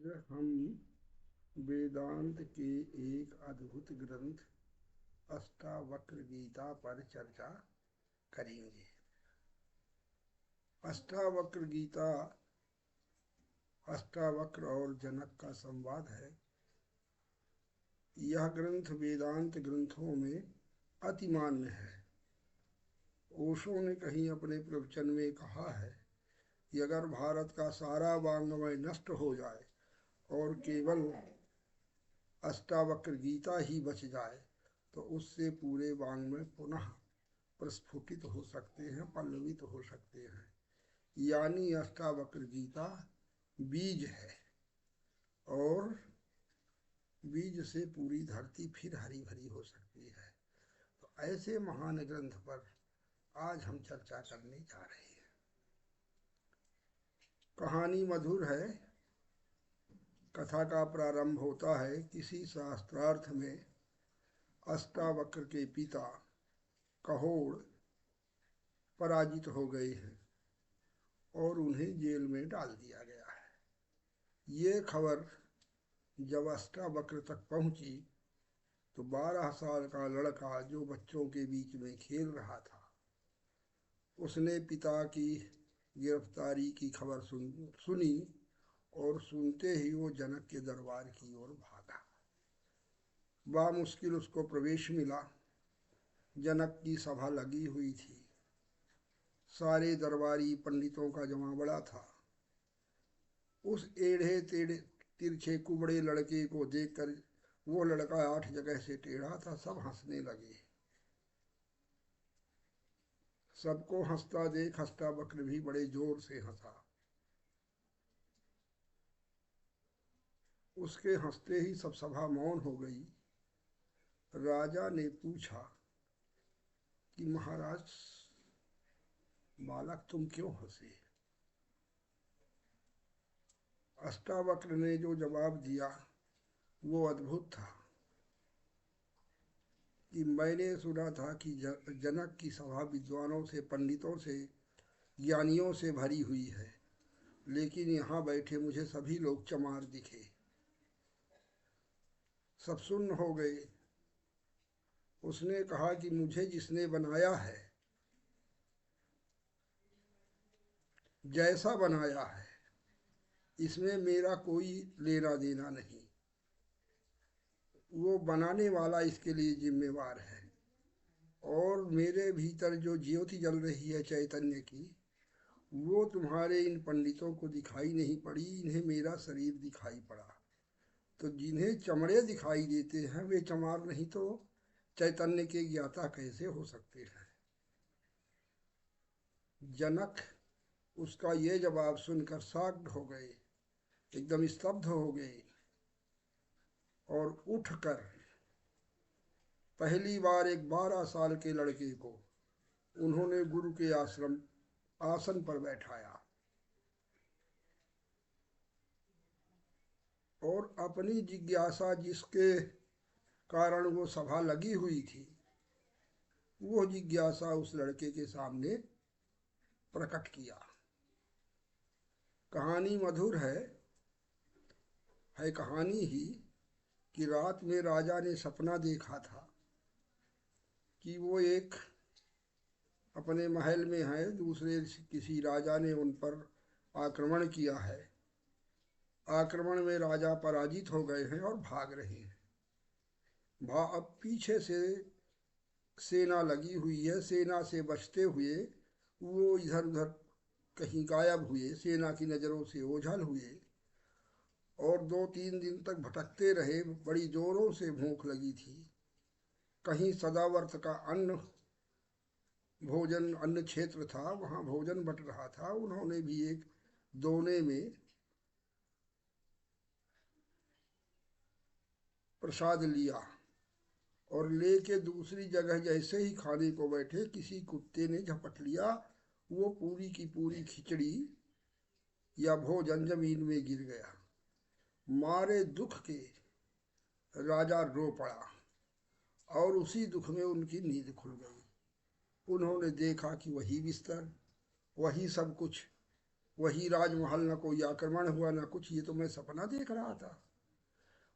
हम वेदांत के एक अद्भुत ग्रंथ अष्टावक्र गीता पर चर्चा करेंगे। अष्टावक्र गीता अष्टावक्र और जनक का संवाद है। यह ग्रंथ वेदांत ग्रंथों में अति मान्य है। ओशो ने कहीं अपने प्रवचन में कहा है कि अगर भारत का सारा वाङ्मय नष्ट हो जाए और केवल अष्टावक्र गीता ही बच जाए तो उससे पूरे वाङ्मय पुनः प्रस्फुटित हो सकते हैं, पल्लवित हो सकते हैं। यानी अष्टावक्र गीता बीज है और बीज से पूरी धरती फिर हरी भरी हो सकती है। तो ऐसे महान ग्रंथ पर आज हम चर्चा करने जा रहे हैं। कहानी मधुर है। कथा का प्रारंभ होता है किसी शास्त्रार्थ में अष्टावक्र के पिता कहोड़ पराजित हो गए हैं और उन्हें जेल में डाल दिया गया है। ये खबर जब अष्टावक्र तक पहुंची तो 12 साल का लड़का जो बच्चों के बीच में खेल रहा था, उसने पिता की गिरफ्तारी की खबर सुनी और सुनते ही वो जनक के दरबार की ओर भागा। बामुश्किल उसको प्रवेश मिला। जनक की सभा लगी हुई थी। सारे दरबारी पंडितों का जमावड़ा था। उस टेढ़े टेढ़े तिरछे कुबड़े लड़के को देखकर वो लड़का 8 जगह से टेढ़ा था। सब हंसने लगे। सबको हंसता देख अष्टावक्र भी बड़े जोर से हंसा। उसके हंसते ही सब सभा मौन हो गई। राजा ने पूछा कि महाराज, बालक तुम क्यों हंसे? अष्टावक्र ने जो जवाब दिया वो अद्भुत था कि मैंने सुना था कि जनक की सभा विद्वानों से, पंडितों से, ज्ञानियों से भरी हुई है, लेकिन यहाँ बैठे मुझे सभी लोग चमार दिखे। सब सुन्न हो गए। उसने कहा कि मुझे जिसने बनाया है, जैसा बनाया है, इसमें मेरा कोई लेना देना नहीं। वो बनाने वाला इसके लिए जिम्मेवार है। और मेरे भीतर जो ज्योति जल रही है चैतन्य की, वो तुम्हारे इन पंडितों को दिखाई नहीं पड़ी, इन्हें मेरा शरीर दिखाई पड़ा। तो जिन्हें चमड़े दिखाई देते हैं वे चमार नहीं तो चैतन्य के ज्ञाता कैसे हो सकते हैं? जनक उसका ये जवाब सुनकर शॉक्ड हो गए, एकदम स्तब्ध हो गए और उठकर पहली बार एक 12 साल के लड़के को उन्होंने गुरु के आश्रम आसन पर बैठाया और अपनी जिज्ञासा जिसके कारण वो सभा लगी हुई थी, वो जिज्ञासा उस लड़के के सामने प्रकट किया। कहानी मधुर है कहानी ही कि रात में राजा ने सपना देखा था कि वो एक अपने महल में है, दूसरे किसी राजा ने उन पर आक्रमण किया है। आक्रमण में राजा पराजित हो गए हैं और भाग रहे हैं। अब पीछे से सेना लगी हुई है। सेना से बचते हुए वो इधर उधर कहीं गायब हुए, सेना की नज़रों से ओझल हुए और 2-3 दिन तक भटकते रहे। बड़ी जोरों से भूख लगी थी। कहीं सदावर्त का अन्न क्षेत्र था, वहाँ भोजन बट रहा था। उन्होंने भी एक दोने में प्रसाद लिया और लेके दूसरी जगह जैसे ही खाने को बैठे, किसी कुत्ते ने झपट लिया। वो पूरी की पूरी खिचड़ी या भोजन जमीन में गिर गया। मारे दुख के राजा रो पड़ा और उसी दुख में उनकी नींद खुल गई। उन्होंने देखा कि वही बिस्तर, वही सब कुछ वही राजमहल, न कोई आक्रमण हुआ न कुछ, ये तो मैं सपना देख रहा था।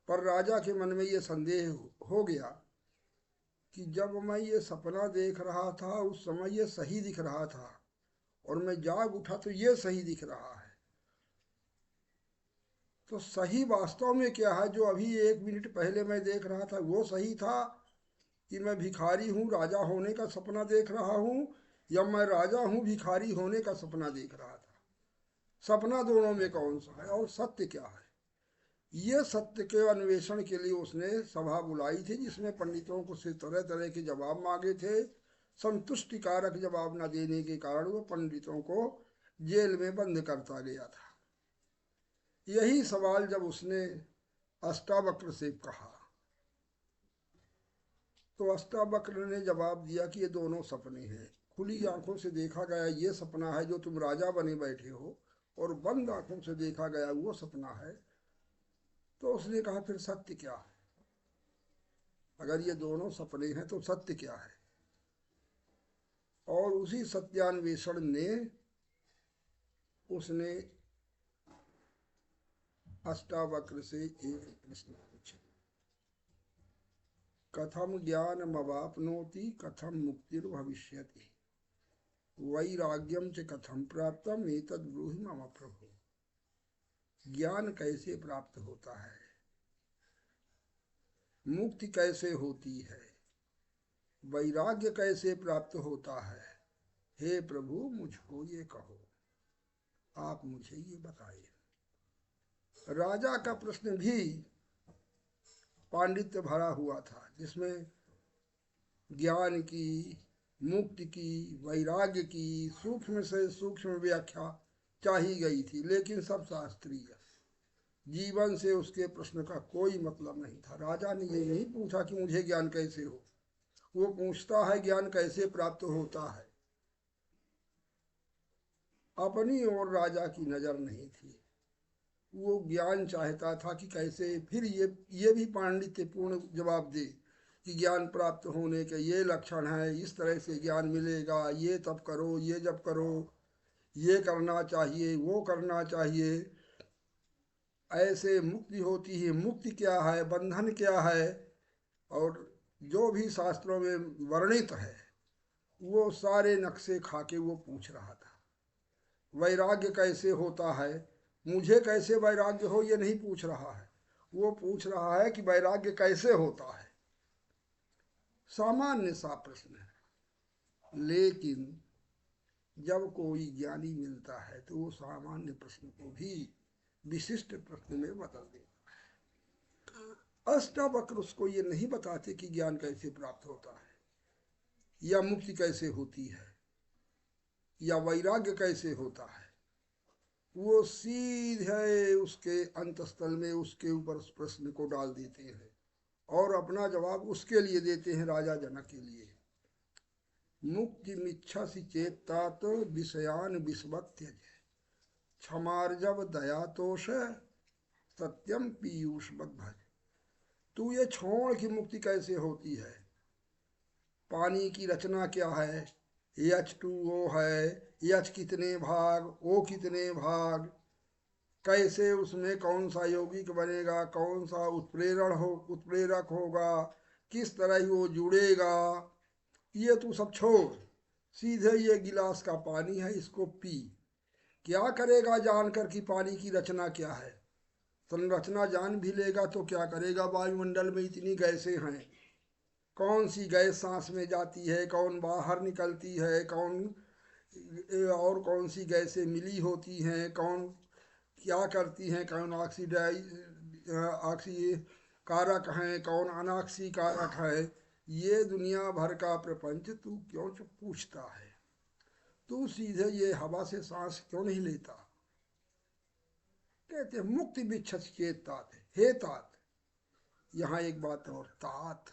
पर राजा के मन में ये संदेह हो गया कि जब मैं ये सपना देख रहा था उस समय ये सही दिख रहा था, और मैं जाग उठा तो ये सही दिख रहा है। तो सही वास्तव में क्या है? जो अभी 1 मिनट पहले मैं देख रहा था वो सही था, कि मैं भिखारी हूँ राजा होने का सपना देख रहा हूँ, या मैं राजा हूँ भिखारी होने का सपना देख रहा था? सपना दोनों में कौन सा है, और सत्य क्या है? ये सत्य के अन्वेषण के लिए उसने सभा बुलाई थी, जिसमें पंडितों को से तरह तरह के जवाब मांगे थे। संतुष्टि कारक जवाब न देने के कारण वो पंडितों को जेल में बंद करता गया था। यही सवाल जब उसने अष्टावक्र से कहा तो अष्टावक्र ने जवाब दिया कि ये दोनों सपने हैं। खुली आंखों से देखा गया ये सपना है जो तुम राजा बने बैठे हो, और बंद आंखों से देखा गया वो सपना है। तो उसने कहा फिर सत्य क्या है? अगर ये दोनों सपने हैं तो सत्य क्या है? और उसी सत्यान्वेषण ने उसने अष्टावक्र से एक प्रश्न पूछा, कथम ज्ञानमवाप्नोति कथम मुक्तिर्भविष्यति वैराग्यम च कथम प्राप्तम एतद् ब्रूहि मम प्रभु। ज्ञान कैसे प्राप्त होता है, मुक्ति कैसे होती है, वैराग्य कैसे प्राप्त होता है? हे प्रभु मुझको ये कहो, आप मुझे ये बताइए। राजा का प्रश्न भी पांडित्य भरा हुआ था, जिसमें ज्ञान की, मुक्ति की, वैराग्य की सूक्ष्म से सूक्ष्म व्याख्या चाही गई थी, लेकिन सब शास्त्रीय। जीवन से उसके प्रश्न का कोई मतलब नहीं था। राजा ने ये नहीं पूछा कि मुझे ज्ञान कैसे हो, वो पूछता है ज्ञान कैसे प्राप्त होता है। अपनी ओर राजा की नजर नहीं थी, वो ज्ञान चाहता था कि कैसे फिर ये भी पांडित्यपूर्ण जवाब दे कि ज्ञान प्राप्त होने के ये लक्षण है, इस तरह से ज्ञान मिलेगा, ये तब करो, ये जब करो, ये करना चाहिए, वो करना चाहिए, ऐसे मुक्ति होती है। मुक्ति क्या है, बंधन क्या है, और जो भी शास्त्रों में वर्णित है वो सारे नक्शे खा के वो पूछ रहा था। वैराग्य कैसे होता है, मुझे कैसे वैराग्य हो, ये नहीं पूछ रहा है। वो पूछ रहा है कि वैराग्य कैसे होता है। सामान्य सा प्रश्न है, लेकिन जब कोई ज्ञानी मिलता है तो वो सामान्य प्रश्न को भी विशिष्ट प्रश्न में बदल देता है। अष्टावक्र उसको ये नहीं बताते कि ज्ञान कैसे प्राप्त होता है, या मुक्ति कैसे होती है, या वैराग्य कैसे होता है। वो सीधे उसके अंतस्थल में उसके ऊपर उस प्रश्न को डाल देते हैं, और अपना जवाब उसके लिए देते हैं, राजा जनक के लिए। मुक्ति मिच्छसि चेतात विषयान विस्वत्यज क्षमार्जव दया तोष सत्यम पीयूष भज। तू ये छोड़ कि मुक्ति कैसे होती है, पानी की रचना क्या है, H2O है, H कितने भाग, O कितने भाग, कैसे उसमें कौन सा यौगिक बनेगा, कौन सा उत्प्रेरक होगा, किस तरह वो जुड़ेगा, ये तू सब छोड़। सीधे ये गिलास का पानी है, इसको पी। क्या करेगा जानकर कि पानी की रचना क्या है? संरचना जान भी लेगा तो क्या करेगा? वायुमंडल में इतनी गैसें हैं, कौन सी गैस सांस में जाती है, कौन बाहर निकलती है, कौन सी गैसें मिली होती हैं, कौन क्या करती हैं, कौन ऑक्सी कारक हैं, कौन अनाक्सी कारक है, ये दुनिया भर का प्रपंच तू क्यों पूछता है? तू सीधे ये हवा से सांस क्यों नहीं लेता? कहते मुक्ति बिच्छस चेत तात। हे तात, यहाँ एक बात और, तात,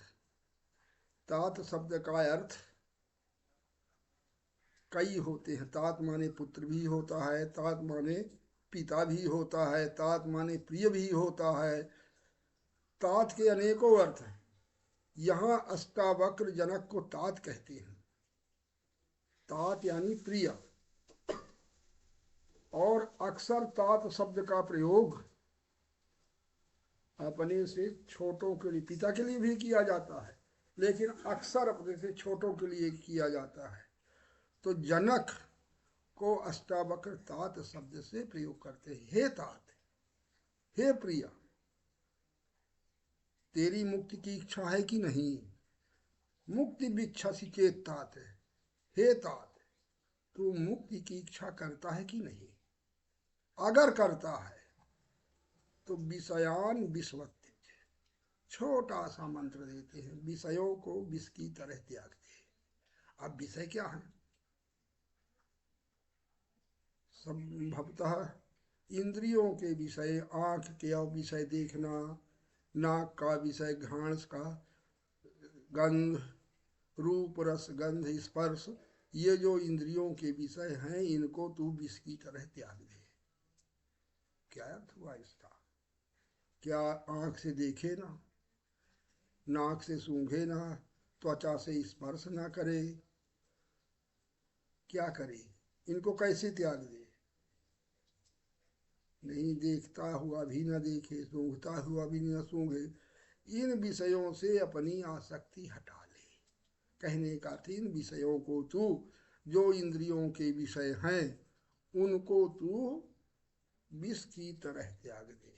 तात शब्द का अर्थ कई होते हैं। तात माने पुत्र भी होता है, तात माने पिता भी होता है, तात माने प्रिय भी होता है। तात के अनेकों अर्थ हैं। यहाँ अष्टावक्र जनक को तात कहते हैं। तात यानी प्रिय, और अक्सर तात शब्द का प्रयोग अपने से छोटों के लिए, पिता के लिए भी किया जाता है, लेकिन अक्सर अपने से छोटों के लिए किया जाता है। तो जनक को अष्टावक्र तात शब्द से प्रयोग करते हैं। हे तात, हे प्रिया, तेरी मुक्ति की इच्छा है कि नहीं? मुक्ति विच्छसी चेत तात है। हे तात, तू मुक्ति की इच्छा करता है कि नहीं? अगर करता है तो विषयान विषवत्ति, छोटा सा मंत्र देते हैं, विषयों को विष की तरह त्याग दे। अब विषय क्या है? संभवतः इंद्रियों के विषय, आंख के विषय देखना, नाक का विषय घ्राण का गंध, रूप रस गंध स्पर्श, ये जो इंद्रियों के विषय हैं इनको तू विष की तरह त्याग दे। क्या अर्थ हुआ इसका? क्या आंख से देखे ना, नाक से सूंघे ना, त्वचा से स्पर्श ना करे, क्या करे? इनको कैसे त्याग दे? नहीं देखता हुआ भी न देखे, सूंघता हुआ भी न सूंघे, इन विषयों से अपनी आसक्ति हटा ले। कहने का इन विषयों को तू, जो इंद्रियों के विषय हैं उनको तू विष की तरह त्याग दे।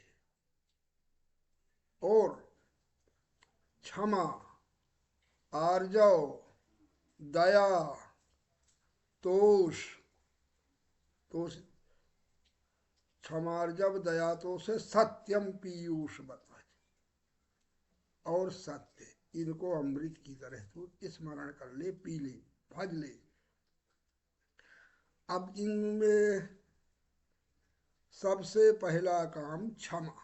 और क्षमा, आर्जव, दया, तोष, तोष क्षमार्जव दया तो से सत्यम पीयूष बत, और सत्य, इनको अमृत की तरह तू स्मरण कर ले, पी ले, भज ले। अब इनमें सबसे पहला काम क्षमा।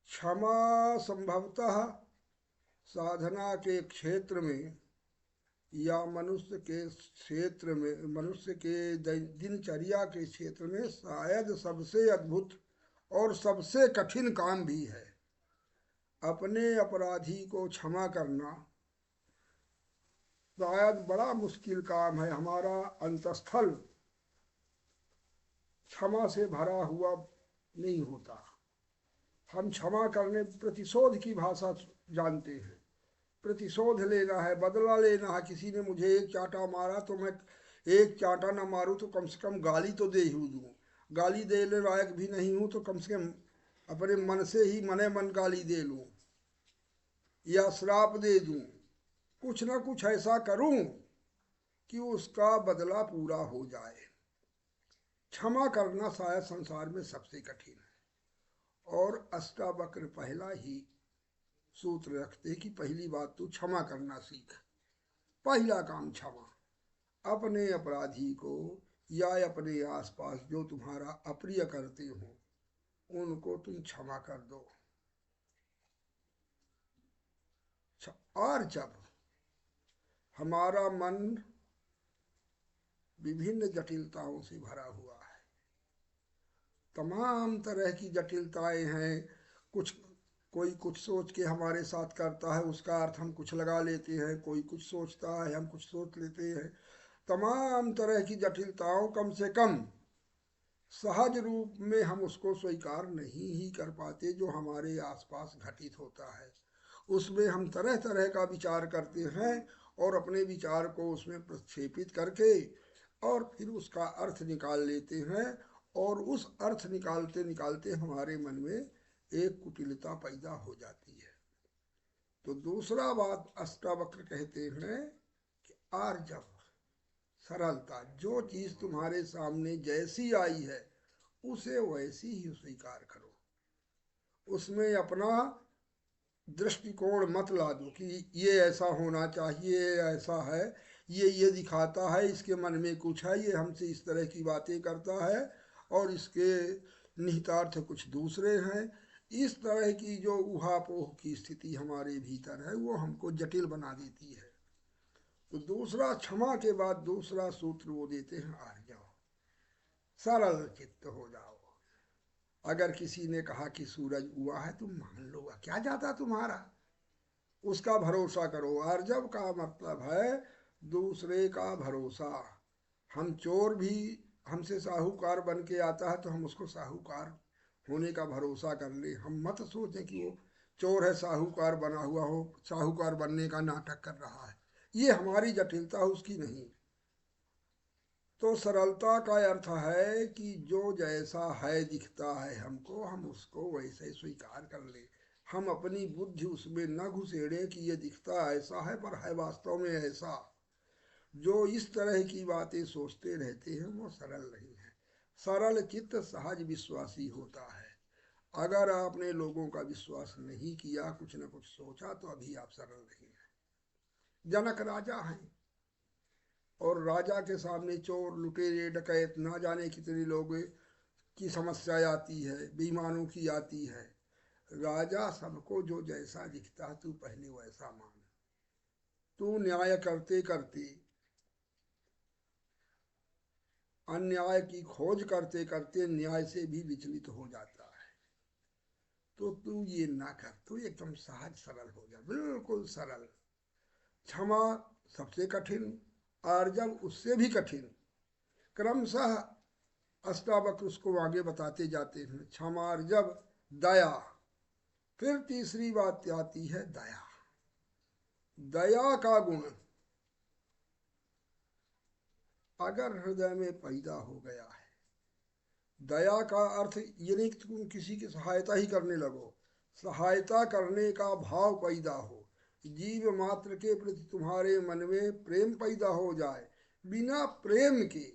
क्षमा संभवतः साधना के क्षेत्र में या मनुष्य के क्षेत्र में, मनुष्य के दिनचर्या के क्षेत्र में शायद सबसे अद्भुत और सबसे कठिन काम भी है। अपने अपराधी को क्षमा करना शायद बड़ा मुश्किल काम है। हमारा अंतस्थल क्षमा से भरा हुआ नहीं होता। हम क्षमा करने, प्रतिशोध की भाषा जानते हैं। प्रतिशोध लेना है, बदला लेना है। किसी ने मुझे एक चांटा मारा तो मैं एक चांटा ना मारूं तो कम से कम गाली तो दे ही दूं। गाली देने लायक भी नहीं हूं तो कम से कम अपने मन से ही मने मन गाली दे लूं या श्राप दे दूं, कुछ ना कुछ ऐसा करूं कि उसका बदला पूरा हो जाए। क्षमा करना शायद संसार में सबसे कठिन है। और अष्टावक्र पहला ही सूत्र रखते कि पहली बात तू क्षमा करना सीख। पहला काम क्षमा। अपने अपराधी को या अपने आसपास जो तुम्हारा अप्रिय करते हो उनको तुम क्षमा कर दो। और जब हमारा मन विभिन्न जटिलताओं से भरा हुआ है, तमाम तरह की जटिलताएं हैं, कोई कुछ सोच के हमारे साथ करता है, उसका अर्थ हम कुछ लगा लेते हैं, कोई कुछ सोचता है हम कुछ सोच लेते हैं। तमाम तरह की जटिलताओं कम से कम सहज रूप में हम उसको स्वीकार नहीं ही कर पाते जो हमारे आसपास घटित होता है। उसमें हम तरह तरह का विचार करते हैं और अपने विचार को उसमें प्रक्षेपित करके और फिर उसका अर्थ निकाल लेते हैं, और उस अर्थ निकालते निकालते हमारे मन में एक कुटिलता पैदा हो जाती है। तो दूसरा बात अष्टावक्र कहते हैं कि आर्जव, सरलता। जो चीज तुम्हारे सामने जैसी आई है उसे वैसी ही स्वीकार करो। उसमें अपना दृष्टिकोण मत ला दो कि ये ऐसा होना चाहिए, ऐसा है, ये दिखाता है, इसके मन में कुछ है, ये हमसे इस तरह की बातें करता है और इसके निहितार्थ कुछ दूसरे हैं। इस तरह की जो ऊहापोह की स्थिति हमारे भीतर है वो हमको जटिल बना देती है। तो दूसरा, क्षमा के बाद दूसरा सूत्र वो देते हैं आर्जव, सरल चित्त हो जाओ। अगर किसी ने कहा कि सूरज हुआ है तुम मान लो, क्या जाता तुम्हारा, उसका भरोसा करो। आर्जव का मतलब है दूसरे का भरोसा। हम चोर भी हमसे साहूकार बन के आता है तो हम उसको साहूकार होने का भरोसा कर ले। हम मत सोचें कि वो चोर है, साहूकार बना हुआ हो, साहूकार बनने का नाटक कर रहा है। ये हमारी जटिलता, उसकी नहीं। तो सरलता का अर्थ है कि जो जैसा है दिखता है हमको, हम उसको वैसे स्वीकार कर ले। हम अपनी बुद्धि उसमें न घुसेड़े कि ये दिखता ऐसा है पर है वास्तव में ऐसा। जो इस तरह की बातें सोचते रहते हैं वो सरल नहीं है। सरल चित्त सहज विश्वासी होता है। अगर आपने लोगों का विश्वास नहीं किया, कुछ न कुछ सोचा, तो अभी आप सरल नहीं हैं। जनक राजा हैं और राजा के सामने चोर लुटेरे डकैत ना जाने कितने लोग की समस्या आती है, बेईमानों की आती है। राजा सबको जो जैसा दिखता तू पहले वैसा मान। तू न्याय करते करते, अन्याय की खोज करते करते न्याय से भी विचलित हो जाता है। तो तू ये ना कर, तू एकदम सहज सरल हो जा, बिल्कुल सरल। क्षमा सबसे कठिन, आर्जव उससे भी कठिन। क्रमशः अष्टावक्र उसको आगे बताते जाते हैं। क्षमार्जव, दया, फिर तीसरी बात आती है दया। दया का गुण अगर हृदय में पैदा हो गया है, दया का अर्थ ये नहीं कि तुम किसी की सहायता ही करने लगो, सहायता करने का भाव पैदा हो, जीव मात्र के प्रति तुम्हारे मन में प्रेम पैदा हो जाए। बिना प्रेम के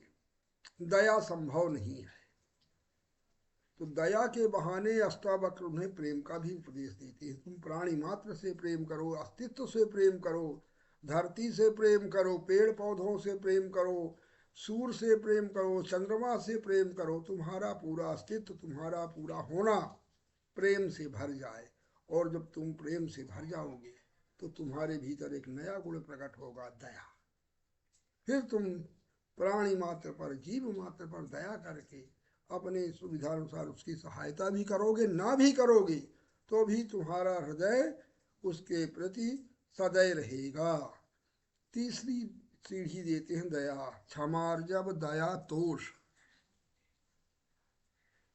दया संभव नहीं है। तो दया के बहाने अष्टावक्र उन्हें प्रेम का भी उपदेश देते हैं। तुम प्राणी मात्र से प्रेम करो, अस्तित्व से प्रेम करो, धरती से प्रेम करो, पेड़ पौधों से प्रेम करो, सूर्य से प्रेम करो, चंद्रमा से प्रेम करो। तुम्हारा पूरा अस्तित्व, तुम्हारा पूरा होना प्रेम से भर जाए। और जब तुम प्रेम से भर जाओगे तो तुम्हारे भीतर एक नया गुण प्रकट होगा, दया। फिर तुम प्राणी मात्र पर, जीव मात्र पर दया करके अपने सुविधा अनुसार उसकी सहायता भी करोगे, ना भी करोगे तो भी तुम्हारा हृदय उसके प्रति सदैव रहेगा। तीसरी सीढ़ी देते हैं दया। क्षमार्जव, दया, तोष।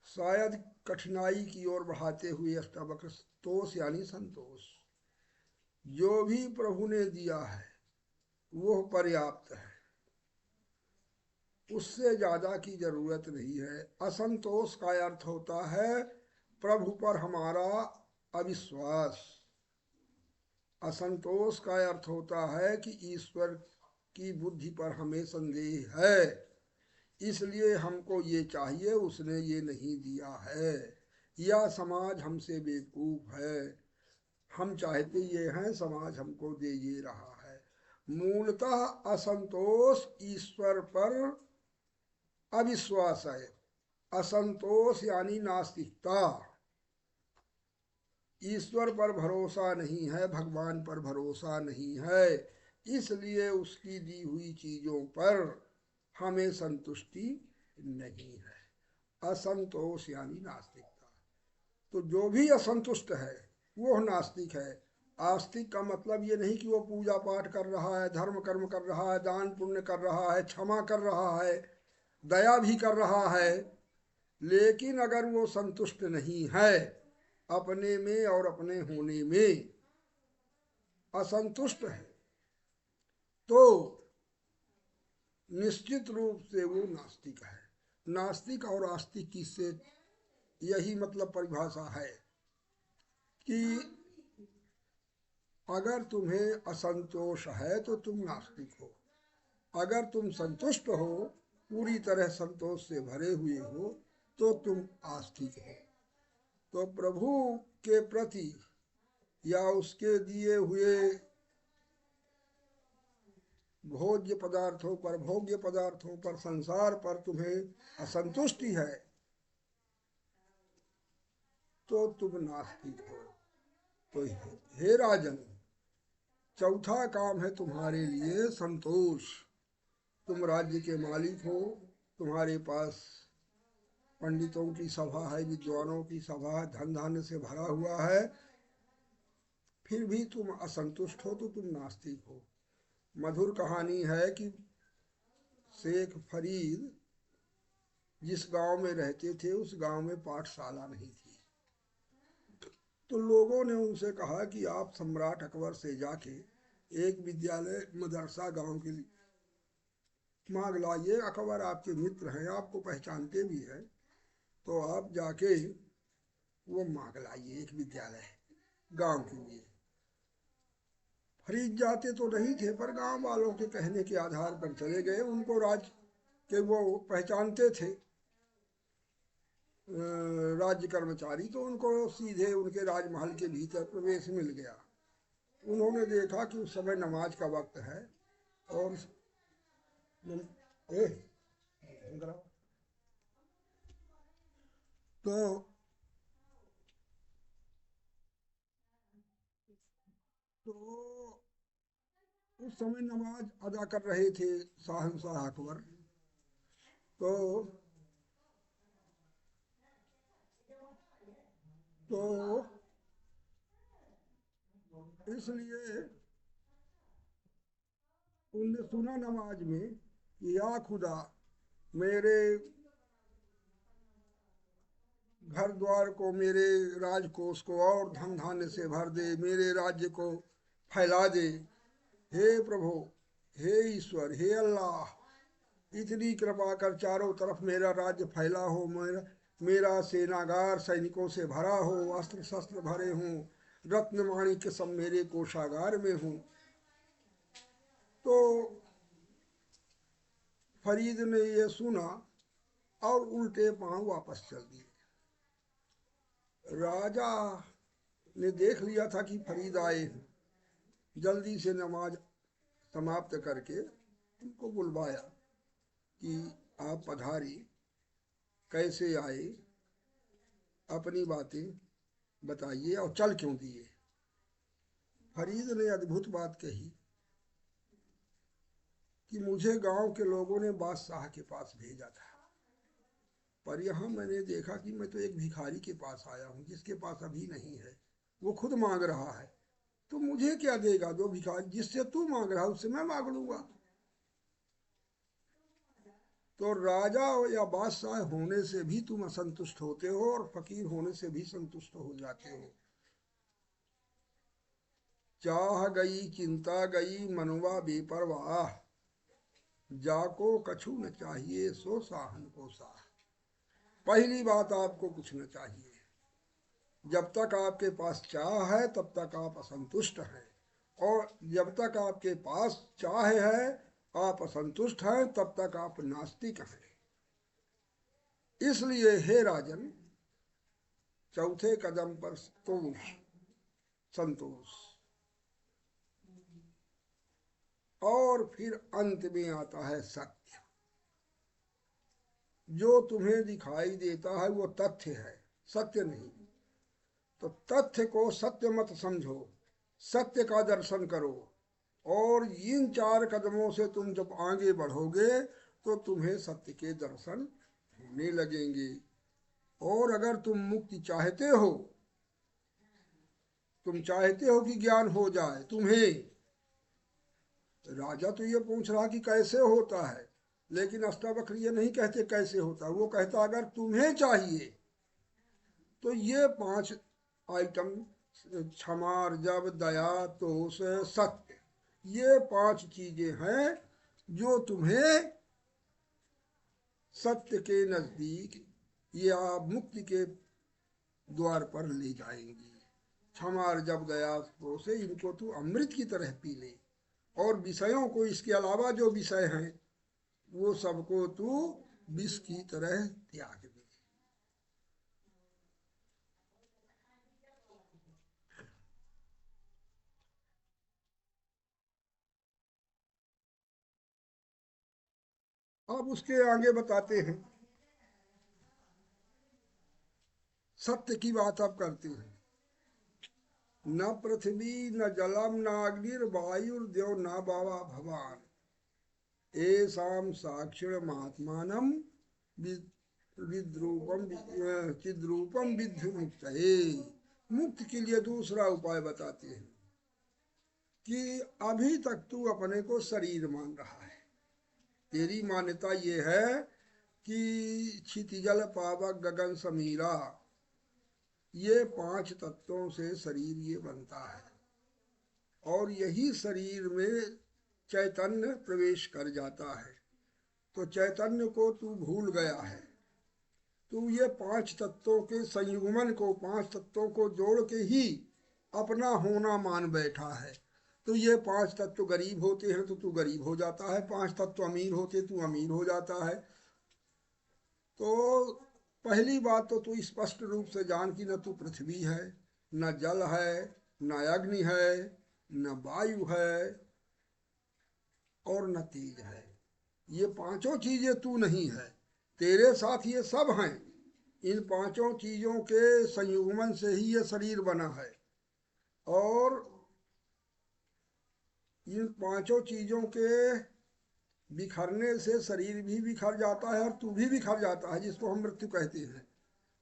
शायद कठिनाई की ओर बढ़ाते हुए अष्टावक्र तोष यानी संतोष। जो भी प्रभु ने दिया है वो पर्याप्त है, उससे ज्यादा की जरूरत नहीं है। असंतोष का अर्थ होता है प्रभु पर हमारा अविश्वास। असंतोष का अर्थ होता है कि ईश्वर की बुद्धि पर हमें संदेह है, इसलिए हमको ये चाहिए, उसने ये नहीं दिया है, या समाज हमसे बेवकूफ है, हम चाहते ये हैं, समाज हमको दे ये रहा है। मूलतः असंतोष ईश्वर पर अविश्वास है। असंतोष यानी नास्तिकता। ईश्वर पर भरोसा नहीं है, भगवान पर भरोसा नहीं है, इसलिए उसकी दी हुई चीजों पर हमें संतुष्टि नहीं है। असंतोष यानी नास्तिकता। तो जो भी असंतुष्ट है वो नास्तिक है। आस्तिक का मतलब ये नहीं कि वो पूजा पाठ कर रहा है, धर्म कर्म कर रहा है, दान पुण्य कर रहा है, क्षमा कर रहा है, दया भी कर रहा है, लेकिन अगर वो संतुष्ट नहीं है अपने में और अपने होने में, असंतुष्ट है, तो निश्चित रूप से वो नास्तिक है। नास्तिक और आस्तिक की से यही मतलब परिभाषा है कि अगर तुम्हें असंतोष है तो तुम नास्तिक हो, अगर तुम संतुष्ट हो, पूरी तरह संतोष से भरे हुए हो, तो तुम आस्तिक हो। तो प्रभु के प्रति या उसके दिए हुए भोज्य पदार्थों पर, भोग्य पदार्थों पर, संसार पर तुम्हें असंतुष्टि है तो तुम नास्तिक हो। तो हे राजन, चौथा काम है तुम्हारे लिए संतोष। तुम राज्य के मालिक हो, तुम्हारे पास पंडितों की सभा है, विद्वानों की सभा है, धन धान्य से भरा हुआ है, फिर भी तुम असंतुष्ट हो तो तुम नास्तिक हो। मधुर कहानी है कि शेख फरीद जिस गांव में रहते थे उस गांव में पाठशाला नहीं थी। तो लोगों ने उनसे कहा कि आप सम्राट अकबर से जाके एक विद्यालय मदरसा गांव के लिए मांग लाइए। अकबर आपके मित्र हैं, आपको पहचानते भी हैं, तो आप जाके वो मांग लाइए एक विद्यालय गांव के लिए। फरीद जाते तो नहीं थे, पर गांव वालों के कहने के आधार पर चले गए। उनको राज के वो पहचानते थे राज्य कर्मचारी, तो उनको सीधे उनके राजमहल के भीतर प्रवेश मिल गया। उन्होंने देखा कि उस समय नमाज का वक्त है और ए, तो तो उस समय नमाज अदा कर रहे थे शाहनशाह अकबर। तो तो इसलिए उनने सुना नमाज में कि या खुदा, मेरे घर द्वार को, मेरे राजकोष को और धन धान्य से भर दे, मेरे राज्य को फैला दे। हे प्रभु, हे ईश्वर, हे अल्लाह, इतनी कृपा कर चारों तरफ मेरा राज्य फैला हो, मेरा मेरा सेनागार सैनिकों से भरा हो, अस्त्र शस्त्र भरे हों, रत्न माणिक्य सब मेरे कोषागार में हों। तो फरीद ने ये सुना और उल्टे पांव वापस चल दिए। राजा ने देख लिया था कि फरीद आए, जल्दी से नमाज समाप्त करके उनको बुलवाया कि आप पधारी, कैसे आए, अपनी बातें बताइए और चल क्यों दिए। फरीद ने अद्भुत बात कही कि मुझे गांव के लोगों ने बादशाह के पास भेजा था, पर यहाँ मैंने देखा कि मैं तो एक भिखारी के पास आया हूँ जिसके पास अभी नहीं है। वो खुद मांग रहा है, तो मुझे क्या देगा? जो भिखारी जिससे तू मांग रहा है उससे मैं मांग लूंगा। तो राजा या बादशाह होने से भी तुम असंतुष्ट होते हो और फकीर होने से भी संतुष्ट हो जाते हो। चाह गई चिंता गई मनवा बेपरवाह, जाको कछु न चाहिए सो साहन को साह। पहली बात, आपको कुछ न चाहिए। जब तक आपके पास चाह है तब तक आप असंतुष्ट हैं, और जब तक आपके पास चाह है, आप असंतुष्ट हैं, तब तक आप नास्तिक हैं। इसलिए हे राजन, चौथे कदम पर संतोष, और फिर अंत में आता है सत्य। जो तुम्हें दिखाई देता है वो तथ्य है, सत्य नहीं। तो तथ्य को सत्य मत समझो, सत्य का दर्शन करो। और इन 4 कदमों से तुम जब आगे बढ़ोगे तो तुम्हें सत्य के दर्शन होने लगेंगे। और अगर तुम मुक्ति चाहते हो, तुम चाहते हो कि ज्ञान हो जाए तुम्हें, राजा तो ये पूछ रहा कि कैसे होता है, लेकिन अष्टावक्र ये नहीं कहते कैसे होता है। वो कहता अगर तुम्हें चाहिए तो ये 5 आइटम, क्षमा, जब, दया, तोष, सत्य, ये 5 चीजें हैं जो तुम्हें सत्य के नजदीक या मुक्ति के द्वार पर ले जाएंगी। क्षमा, जब, दया, तोष, इनको तू अमृत की तरह पी ले, और विषयों को, इसके अलावा जो विषय हैं वो सबको तू विष की तरह त्याग दे। अब उसके आगे बताते हैं, सत्य की बात अब करते हैं। न पृथ्वी न जलम न अग्निर्वायुर्देव न बाबा भवान, एसाम साक्षर महात्मानम विद्रूपम चिद्रूपम विद्धि मुक्त। मुक्त के लिए दूसरा उपाय बताते हैं कि अभी तक तू अपने को शरीर मान रहा है। तेरी मान्यता ये है कि क्षितिजल पावक गगन समीरा, ये 5 तत्वों से शरीर ये बनता है। और यही शरीर में चैतन्य प्रवेश कर जाता है। तो चैतन्य को तू भूल गया है। तू ये 5 तत्वों के संयुग्मन को, 5 तत्वों को जोड़ के ही अपना होना मान बैठा है। तो ये 5 तत्व गरीब होते हैं तो तू गरीब हो जाता है, 5 तत्व अमीर होते तू अमीर हो जाता है। तो पहली बात तो तू स्पष्ट रूप से जान कि न तू पृथ्वी है, न जल है, न अग्नि है, न वायु है और न तेज है। ये 5 चीजें तू नहीं है, तेरे साथ ये सब हैं। इन 5 चीजों के संयुग्मन से ही ये शरीर बना है। और इन 5 चीजों के बिखरने से शरीर भी बिखर जाता है और तू भी बिखर जाता है, जिसको हम मृत्यु कहते हैं।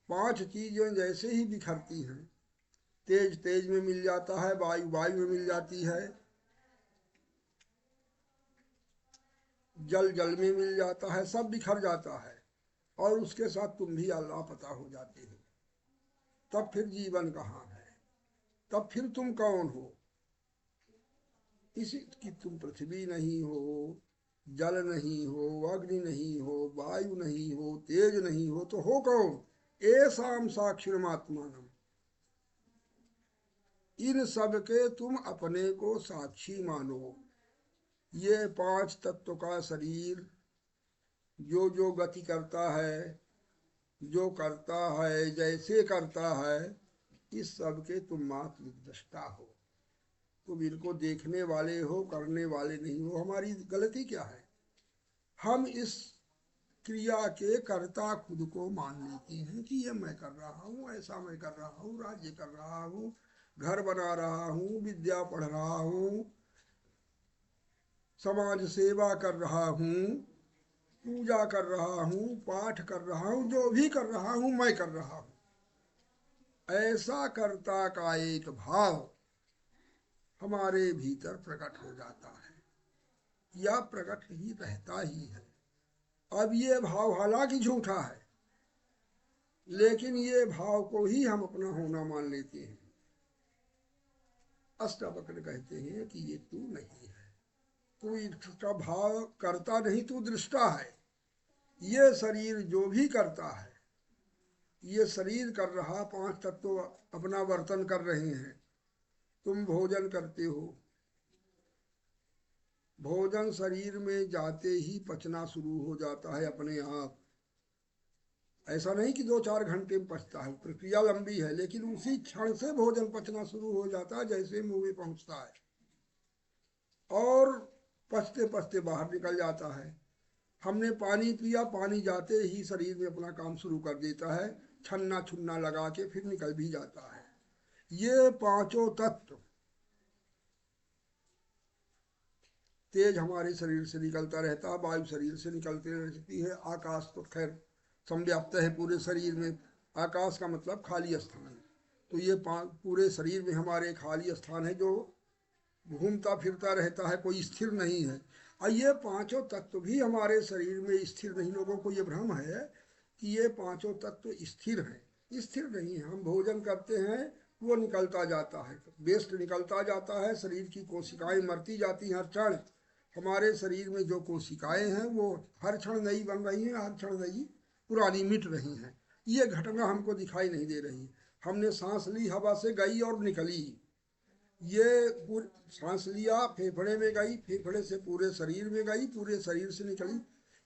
5 चीजें जैसे ही बिखरती हैं, तेज तेज में मिल जाता है, वायु वायु में मिल जाती है, जल जल में मिल जाता है, सब बिखर जाता है और उसके साथ तुम भी लापता हो जाते हो। तब फिर जीवन कहाँ है? तब फिर तुम कौन हो? इसी कि तुम पृथ्वी नहीं हो, जल नहीं हो, अग्नि नहीं हो, वायु नहीं हो, तेज नहीं हो, तो हो कौन? ऐसाम साक्षिरमात्मानम। इन सब के तुम अपने को साक्षी मानो। ये 5 तत्व का शरीर जो जो गति करता है, जो करता है, जैसे करता है, इस सब के तुम मात्र दृष्टा हो। तुम इनको देखने वाले हो, करने वाले नहीं हो। हमारी गलती क्या है? हम इस क्रिया के कर्ता खुद को मान लेते हैं कि ये मैं कर रहा हूँ, ऐसा मैं कर रहा हूँ, राज्य कर रहा हूँ, घर बना रहा हूँ, विद्या पढ़ रहा हूँ, समाज सेवा कर रहा हूँ, पूजा कर रहा हूँ, पाठ कर रहा हूँ, जो भी कर रहा हूँ मैं कर रहा हूँ। ऐसा कर्ता का एक भाव हमारे भीतर प्रकट हो जाता है, या प्रकट ही रहता ही है। अब ये भाव हालांकि झूठा है, लेकिन ये भाव को ही हम अपना होना मान लेते हैं। अष्टावक्र कहते हैं कि ये तू नहीं है, तू इसका भाव करता नहीं, तू दृष्टा है। ये शरीर जो भी करता है, ये शरीर कर रहा, 5 तत्व अपना वर्तन कर रहे हैं। तुम भोजन करते हो, भोजन शरीर में जाते ही पचना शुरू हो जाता है अपने आप। ऐसा नहीं कि 2-4 घंटे में पचता है, प्रक्रिया लंबी है, लेकिन उसी क्षण से भोजन पचना शुरू हो जाता है जैसे मुंह में पहुंचता है, और पचते पचते बाहर निकल जाता है। हमने पानी पिया, पानी जाते ही शरीर में अपना काम शुरू कर देता है, छन्ना छुन्ना लगा के फिर निकल भी जाता है। ये 5 तत्व, तेज हमारे शरीर से निकलता रहता है, वायु शरीर से निकलती रहती है, आकाश तो खैर संव्याप्त है पूरे शरीर में। आकाश का मतलब खाली स्थान। तो ये पूरे शरीर में हमारे खाली स्थान है जो घूमता फिरता रहता है, कोई स्थिर नहीं है। और ये 5 तत्व भी हमारे शरीर में स्थिर नहीं। लोगों को ये भ्रम है कि ये 5 तत्व स्थिर हैं। स्थिर नहीं है। हम भोजन करते हैं, वो निकलता जाता है, वेस्ट निकलता जाता है, शरीर की कोशिकाएं मरती जाती हैं हर क्षण। हमारे शरीर में जो कोशिकाएं हैं वो हर क्षण नई बन रही हैं, हर क्षण नई पुरानी मिट रही हैं। ये घटना हमको दिखाई नहीं दे रही। हमने सांस ली, हवा से गई और निकली। ये सांस लिया, फेफड़े में गई, फेफड़े से पूरे शरीर में गई, पूरे शरीर से निकली।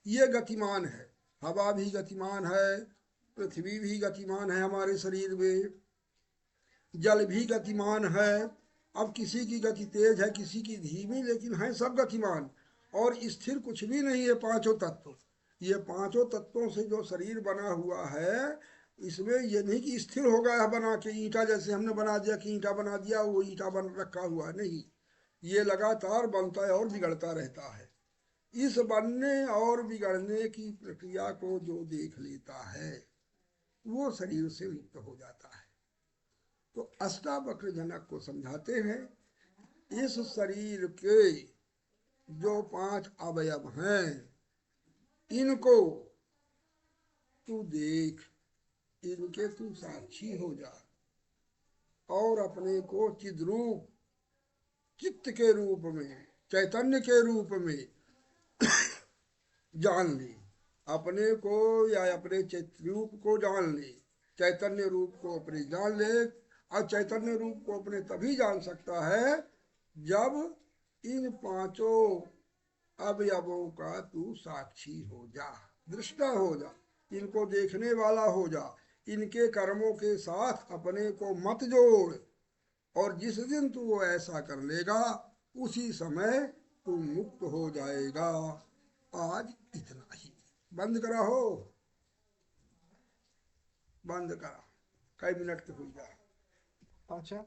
ये गतिमान है। हवा भी गतिमान है, पृथ्वी भी गतिमान है हमारे शरीर में, जल भी गतिमान है। अब किसी की गति तेज है, किसी की धीमी, लेकिन है सब गतिमान। और स्थिर कुछ भी नहीं है 5 तत्व। ये 5 तत्वों से जो शरीर बना हुआ है, इसमें ये नहीं कि स्थिर हो गया है बना के, ईंटा जैसे हमने बना दिया कि ईंटा बना दिया, वो ईंटा बन रखा हुआ नहीं। ये लगातार बनता है और बिगड़ता रहता है। इस बनने और बिगड़ने की प्रक्रिया को जो देख लेता है, वो शरीर से मुक्त हो जाता है। तो अष्टावक्र जनक को समझाते हैं, इस शरीर के जो 5 अवयव हैं, इनको तू देख, इनके तू साक्षी हो जा और अपने को चिद्रूप, चित्त के रूप में, चैतन्य के रूप में जान ले। अपने को या अपने चित्त रूप को जान ले, चैतन्य रूप को अपने जान ले। और चैतन्य रूप को अपने तभी जान सकता है जब इन पांचों अवयवों का तू साक्षी हो जा, दृष्टा हो जा, इनको देखने वाला हो जा। इनके कर्मों के साथ अपने को मत जोड़। और जिस दिन तू वो ऐसा कर लेगा उसी समय तू मुक्त हो जाएगा। आज इतना ही। बंद करा हो, बंद करा। कई मिनट के हुई जा। अच्छा